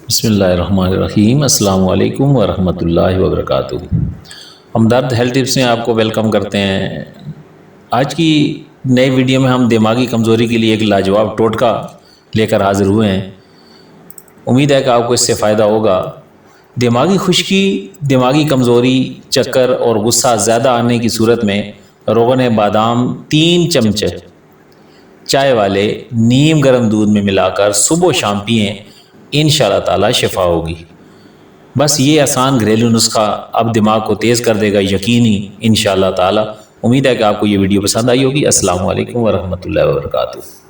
बिस्मिल्लाहिर्रहमानिर्रहीम अस्सलाम वालेकुम वरहमतुल्लाहि वबरकातुहू। हमदर्द हेल्थ टिप्स में आपको वेलकम करते हैं। आज की नई वीडियो में हम दिमागी कमज़ोरी के लिए एक लाजवाब टोटका लेकर हाज़िर हुए हैं। उम्मीद है कि आपको इससे फ़ायदा होगा। दिमागी खुश्की, दिमागी कमज़ोरी, चक्कर और गुस्सा ज़्यादा आने की सूरत में रोगन बादाम 3 चमचे चाय वाले नीम गर्म दूध में मिलाकर सुबह शाम पिएँ, इंशाअल्लाह ताला शिफा होगी। बस ये आसान घरेलू नुस्खा अब दिमाग को तेज़ कर देगा, यकीनी इंशाअल्लाह ताला। उम्मीद है कि आपको ये वीडियो पसंद आई होगी। अस्सलाम वालेकुम वरहमतुल्लाहि वबरकातुहू।